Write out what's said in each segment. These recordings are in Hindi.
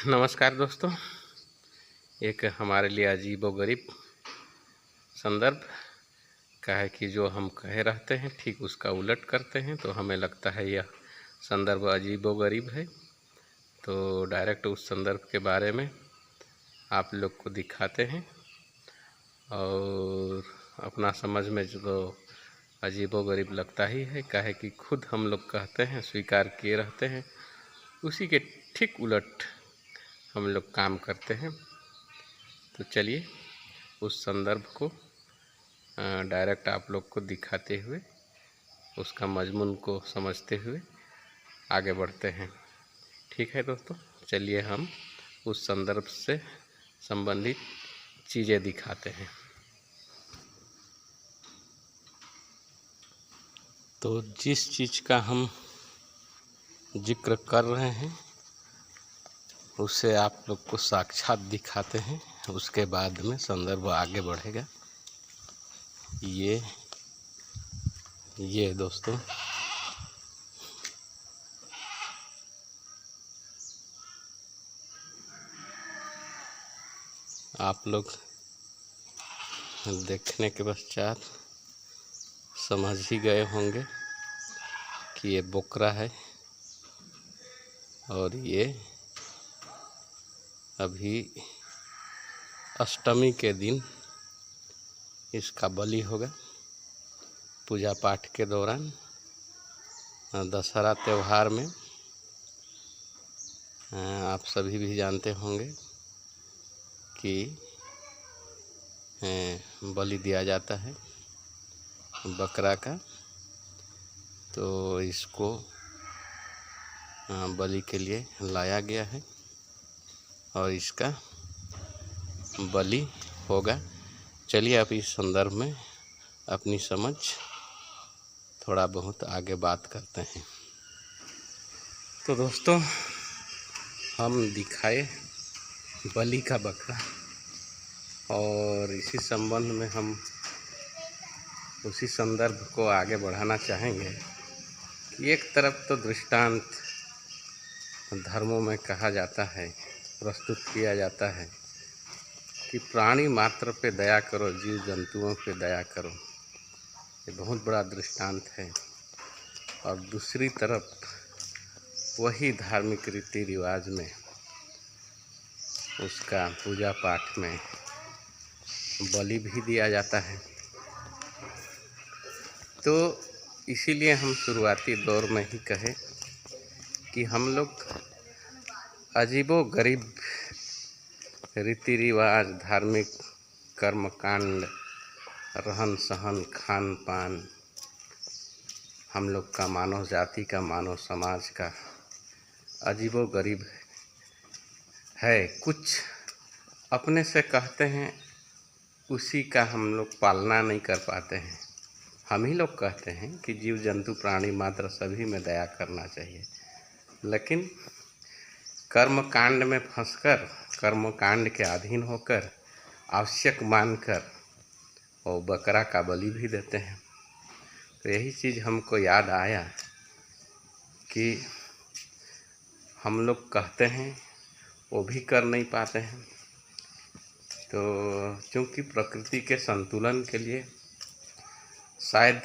नमस्कार दोस्तों। एक हमारे लिए अजीबोगरीब संदर्भ का है कि जो हम कहे रहते हैं ठीक उसका उलट करते हैं, तो हमें लगता है यह संदर्भ अजीबोगरीब है। तो डायरेक्ट उस संदर्भ के बारे में आप लोग को दिखाते हैं और अपना समझ में जो अजीबोगरीब लगता ही है, काहे कि खुद हम लोग कहते हैं, स्वीकार किए रहते हैं, उसी के ठीक उलट हम लोग काम करते हैं। तो चलिए उस संदर्भ को डायरेक्ट आप लोग को दिखाते हुए उसका मजमून को समझते हुए आगे बढ़ते हैं। ठीक है दोस्तों, चलिए हम उस संदर्भ से संबंधित चीज़ें दिखाते हैं। तो जिस चीज़ का हम जिक्र कर रहे हैं उसे आप लोग को साक्षात दिखाते हैं, उसके बाद में संदर्भ आगे बढ़ेगा। ये दोस्तों आप लोग देखने के पश्चात समझ ही गए होंगे कि ये बोकरा है और ये अभी अष्टमी के दिन इसका बलि होगा। पूजा पाठ के दौरान दशहरा त्यौहार में आप सभी भी जानते होंगे कि बलि दिया जाता है बकरा का। तो इसको बलि के लिए लाया गया है और इसका बलि होगा। चलिए अब इस संदर्भ में अपनी समझ थोड़ा बहुत आगे बात करते हैं। तो दोस्तों हम दिखाए बलि का बकरा और इसी संबंध में हम उसी संदर्भ को आगे बढ़ाना चाहेंगे कि एक तरफ तो दृष्टांत धर्मों में कहा जाता है, प्रस्तुत किया जाता है कि प्राणी मात्र पे दया करो, जीव जंतुओं पे दया करो, ये बहुत बड़ा दृष्टांत है। और दूसरी तरफ वही धार्मिक रीति रिवाज में उसका पूजा पाठ में बलि भी दिया जाता है। तो इसीलिए हम शुरुआती दौर में ही कहे कि हम लोग अजीबोगरीब रीति रिवाज, धार्मिक कर्म कांड, रहन सहन, खान पान, हम लोग का मानव जाति का, मानव समाज का अजीबोगरीब है। कुछ अपने से कहते हैं, उसी का हम लोग पालना नहीं कर पाते हैं। हम ही लोग कहते हैं कि जीव जंतु प्राणी मात्र सभी में दया करना चाहिए, लेकिन कर्म कांड में फंसकर, कर्म कांड के अधीन होकर, आवश्यक मानकर और बकरा का बलि भी देते हैं। तो यही चीज़ हमको याद आया कि हम लोग कहते हैं वो भी कर नहीं पाते हैं। तो क्योंकि प्रकृति के संतुलन के लिए शायद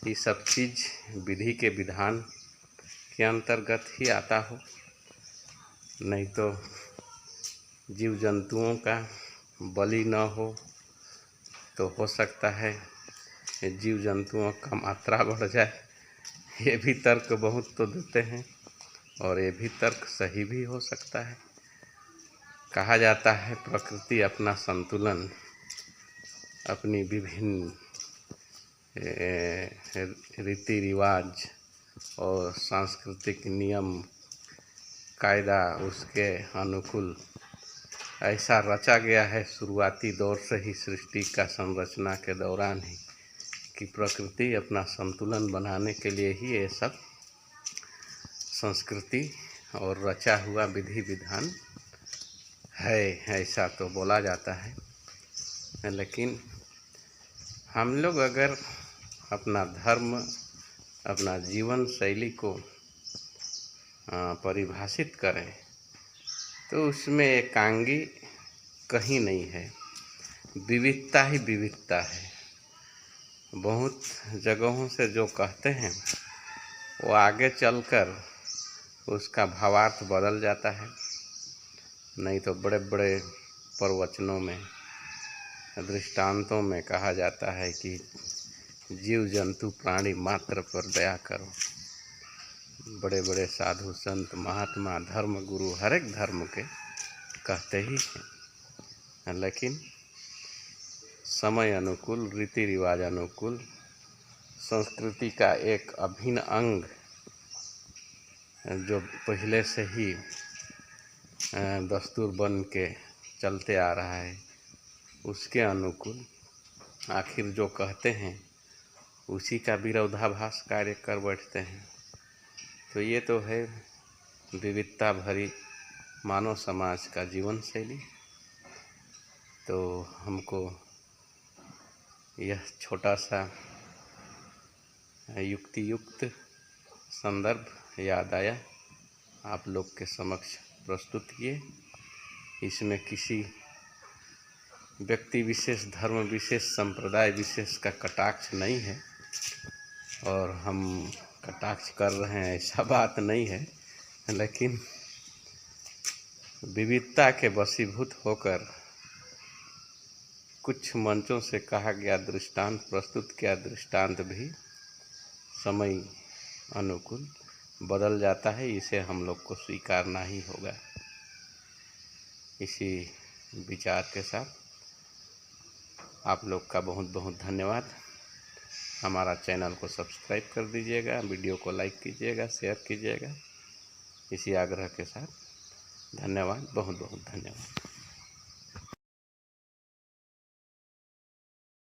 ये सब चीज़ विधि के विधान के अंतर्गत ही आता हो, नहीं तो जीव जंतुओं का बलि न हो तो हो सकता है जीव जंतुओं का मात्रा बढ़ जाए। ये भी तर्क बहुत तो देते हैं और ये भी तर्क सही भी हो सकता है। कहा जाता है प्रकृति अपना संतुलन अपनी विभिन्न रीति रिवाज और सांस्कृतिक नियम कायदा उसके अनुकूल ऐसा रचा गया है शुरुआती दौर से ही, सृष्टि का संरचना के दौरान ही, कि प्रकृति अपना संतुलन बनाने के लिए ही ये सब संस्कृति और रचा हुआ विधि विधान है, ऐसा तो बोला जाता है। लेकिन हम लोग अगर अपना धर्म, अपना जीवन शैली को परिभाषित करें तो उसमें एकांगी कहीं नहीं है, विविधता ही विविधता है। बहुत जगहों से जो कहते हैं वो आगे चलकर उसका भावार्थ बदल जाता है। नहीं तो बड़े बड़े प्रवचनों में, दृष्टांतों में कहा जाता है कि जीव जंतु प्राणी मात्र पर दया करो। बड़े बड़े साधु संत महात्मा धर्म गुरु हर एक धर्म के कहते ही हैं, लेकिन समय अनुकूल, रीति रिवाज अनुकूल, संस्कृति का एक अभिन्न अंग जो पहले से ही दस्तूर बन के चलते आ रहा है, उसके अनुकूल आखिर जो कहते हैं उसी का विरोधाभास कार्य कर बैठते हैं। तो ये तो है विविधता भरी मानव समाज का जीवन शैली। तो हमको यह छोटा सा युक्ति युक्त संदर्भ याद आया, आप लोग के समक्ष प्रस्तुत किए। इसमें किसी व्यक्ति विशेष, धर्म विशेष, संप्रदाय विशेष का कटाक्ष नहीं है और हम कटाक्ष कर रहे हैं ऐसा बात नहीं है, लेकिन विविधता के वशीभूत होकर कुछ मंचों से कहा गया दृष्टांत प्रस्तुत किया, दृष्टांत भी समय अनुकूल बदल जाता है, इसे हम लोग को स्वीकारना ही होगा। इसी विचार के साथ आप लोग का बहुत बहुत धन्यवाद। हमारा चैनल को सब्सक्राइब कर दीजिएगा, वीडियो को लाइक कीजिएगा, शेयर कीजिएगा। इसी आग्रह के साथ धन्यवाद, बहुत बहुत धन्यवाद।